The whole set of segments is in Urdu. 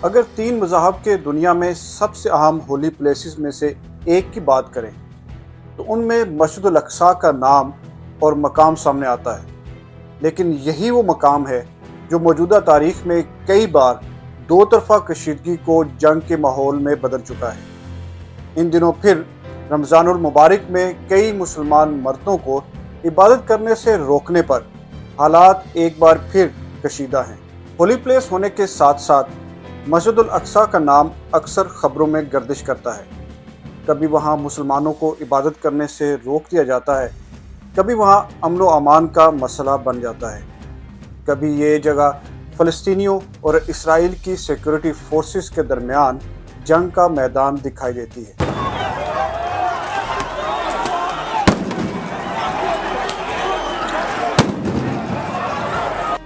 اگر تین مذاہب کے دنیا میں سب سے اہم ہولی پلیسز میں سے ایک کی بات کریں تو ان میں مسجد الاقصیٰ کا نام اور مقام سامنے آتا ہے، لیکن یہی وہ مقام ہے جو موجودہ تاریخ میں کئی بار دو طرفہ کشیدگی کو جنگ کے ماحول میں بدل چکا ہے۔ ان دنوں پھر رمضان المبارک میں کئی مسلمان مردوں کو عبادت کرنے سے روکنے پر حالات ایک بار پھر کشیدہ ہیں۔ ہولی پلیس ہونے کے ساتھ ساتھ مسجد الاقصیٰ کا نام اکثر خبروں میں گردش کرتا ہے۔ کبھی وہاں مسلمانوں کو عبادت کرنے سے روک دیا جاتا ہے، کبھی وہاں امن و امان کا مسئلہ بن جاتا ہے، کبھی یہ جگہ فلسطینیوں اور اسرائیل کی سیکورٹی فورسز کے درمیان جنگ کا میدان دکھائی دیتی ہے۔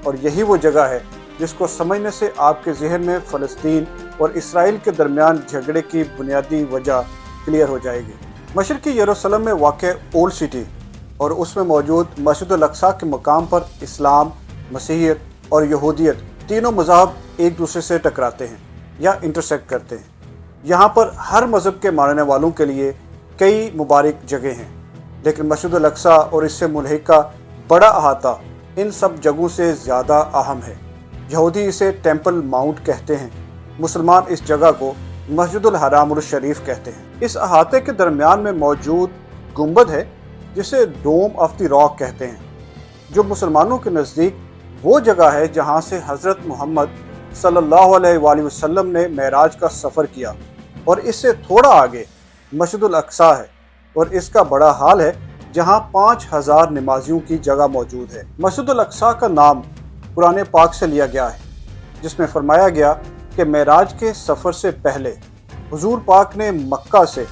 اور یہی وہ جگہ ہے جس کو سمجھنے سے آپ کے ذہن میں فلسطین اور اسرائیل کے درمیان جھگڑے کی بنیادی وجہ کلیئر ہو جائے گی۔ مشرقی یروشلم میں واقع اولڈ سٹی اور اس میں موجود مسجد الاقصیٰ کے مقام پر اسلام، مسیحیت اور یہودیت تینوں مذاہب ایک دوسرے سے ٹکراتے ہیں یا انٹرسیکٹ کرتے ہیں۔ یہاں پر ہر مذہب کے ماننے والوں کے لیے کئی مبارک جگہیں ہیں، لیکن مسجد الاقصیٰ اور اس سے ملحقہ بڑا احاطہ ان سب جگہوں سے زیادہ اہم ہے۔ یہودی اسے ٹیمپل ماؤنٹ کہتے ہیں، مسلمان اس جگہ کو مسجد الحرام الشریف کہتے ہیں۔ اس احاطے کے درمیان میں موجود گنبد ہے جسے ڈوم آف دی راک کہتے ہیں، جو مسلمانوں کے نزدیک وہ جگہ ہے جہاں سے حضرت محمد صلی اللہ علیہ وآلہ وسلم نے معراج کا سفر کیا، اور اس سے تھوڑا آگے مسجد الاقصیٰ ہے اور اس کا بڑا ہال ہے جہاں 5000 نمازیوں کی جگہ موجود ہے۔ مسجد الاقصیٰ کا نام قرآن پاک سے لیا گیا ہے، جس میں فرمایا گیا کہ معراج کے سفر سے پہلے حضور پاک نے مکہ سے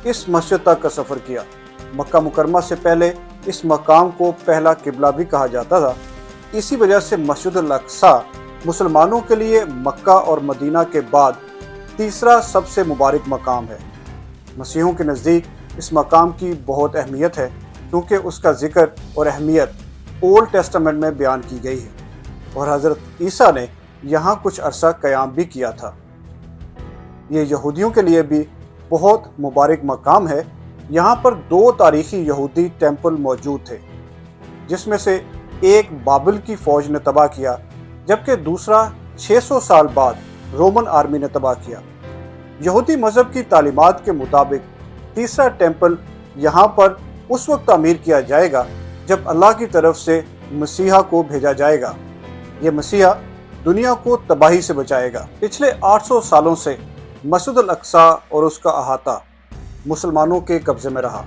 اس مسجد تک کا سفر کیا۔ مکہ مکرمہ سے پہلے اس مقام کو پہلا قبلہ بھی کہا جاتا تھا۔ اسی وجہ سے مسجد الاقصیٰ مسلمانوں کے لیے مکہ اور مدینہ کے بعد تیسرا سب سے مبارک مقام ہے۔ مسیحیوں کے نزدیک اس مقام کی بہت اہمیت ہے کیونکہ اس کا ذکر اور اہمیت اولڈ ٹیسٹامنٹ میں بیان کی گئی ہے، اور حضرت عیسیٰ نے یہاں کچھ عرصہ قیام بھی کیا تھا۔ یہ یہودیوں کے لیے بھی بہت مبارک مقام ہے۔ یہاں پر 2 تاریخی یہودی ٹیمپل موجود تھے، جس میں سے ایک بابل کی فوج نے تباہ کیا، جبکہ دوسرا 600 سال بعد رومن آرمی نے تباہ کیا۔ یہودی مذہب کی تعلیمات کے مطابق تیسرا ٹیمپل یہاں پر اس وقت تعمیر کیا جائے گا جب اللہ کی طرف سے مسیحا کو بھیجا جائے گا۔ یہ مسیحا دنیا کو تباہی سے بچائے گا۔ پچھلے 800 سالوں سے مسجد الاقصیٰ اور اس کا احاطہ مسلمانوں کے قبضے میں رہا،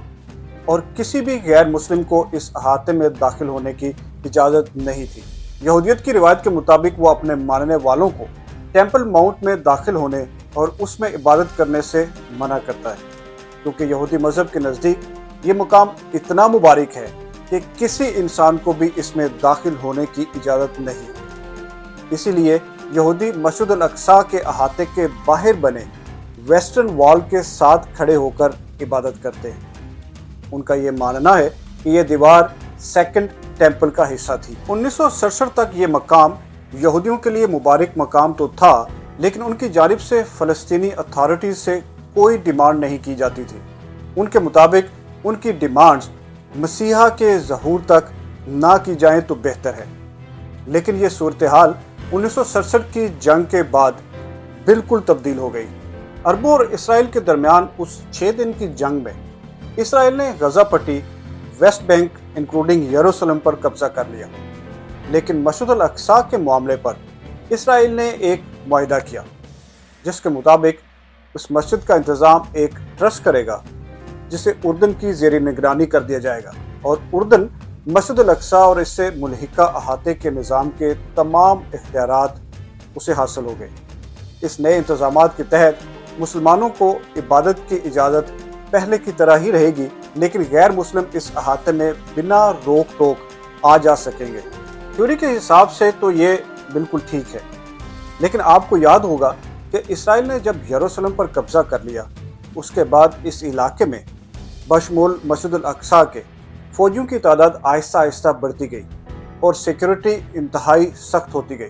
اور کسی بھی غیر مسلم کو اس احاطے میں داخل ہونے کی اجازت نہیں تھی۔ یہودیت کی روایت کے مطابق وہ اپنے ماننے والوں کو ٹیمپل ماؤنٹ میں داخل ہونے اور اس میں عبادت کرنے سے منع کرتا ہے، کیونکہ یہودی مذہب کے نزدیک یہ مقام اتنا مبارک ہے کہ کسی انسان کو بھی اس میں داخل ہونے کی اجازت نہیں۔ اسی لیے یہودی مسجد الاقصیٰ کے احاطے کے باہر بنے ویسٹرن وال کے ساتھ کھڑے ہو کر عبادت کرتے ہیں۔ ان کا یہ ماننا ہے کہ یہ دیوار سیکنڈ ٹیمپل کا حصہ تھی۔ 1967 تک یہ مقام یہودیوں کے لیے مبارک مقام تو تھا، لیکن ان کی جانب سے فلسطینی اتھارٹیز سے کوئی ڈیمانڈ نہیں کی جاتی تھی۔ ان کے مطابق ان کی ڈیمانڈز مسیحا کے ظہور تک نہ کی جائیں تو بہتر ہے، لیکن یہ صورتحال 1967 کی جنگ کے بعد بالکل تبدیل ہو گئی۔ عربوں اور اسرائیل کے درمیان اس 6 دن کی جنگ میں اسرائیل نے غزہ پٹی، ویسٹ بینک انکلوڈنگ یروشلم پر قبضہ کر لیا، لیکن مسجد الاقصیٰ کے معاملے پر اسرائیل نے ایک معاہدہ کیا، جس کے مطابق اس مسجد کا انتظام ایک ٹرسٹ کرے گا جسے اردن کی زیر نگرانی کر دیا جائے گا، اور اردن مسجد الاقصیٰ اور اس سے ملحقہ احاطے کے نظام کے تمام اختیارات اسے حاصل ہو گئے۔ اس نئے انتظامات کے تحت مسلمانوں کو عبادت کی اجازت پہلے کی طرح ہی رہے گی، لیکن غیر مسلم اس احاطے میں بنا روک ٹوک آ جا سکیں گے۔ تھیوری کے حساب سے تو یہ بالکل ٹھیک ہے، لیکن آپ کو یاد ہوگا کہ اسرائیل نے جب یروشلم پر قبضہ کر لیا، اس کے بعد اس علاقے میں بشمول مسجد الاقصیٰ کے فوجیوں کی تعداد آہستہ آہستہ بڑھتی گئی اور سیکیورٹی انتہائی سخت ہوتی گئی۔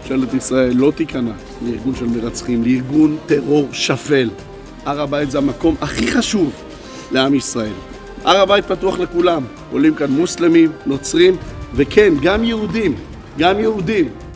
ממשלת ישראל לא תיכנע לארגון של מרצחים, לארגון טרור שפל. הר הבית זה המקום הכי חשוב לעם ישראל. הר הבית פתוח לכולם, עולים כאן מוסלמים, נוצרים, וכן, גם יהודים, גם יהודים.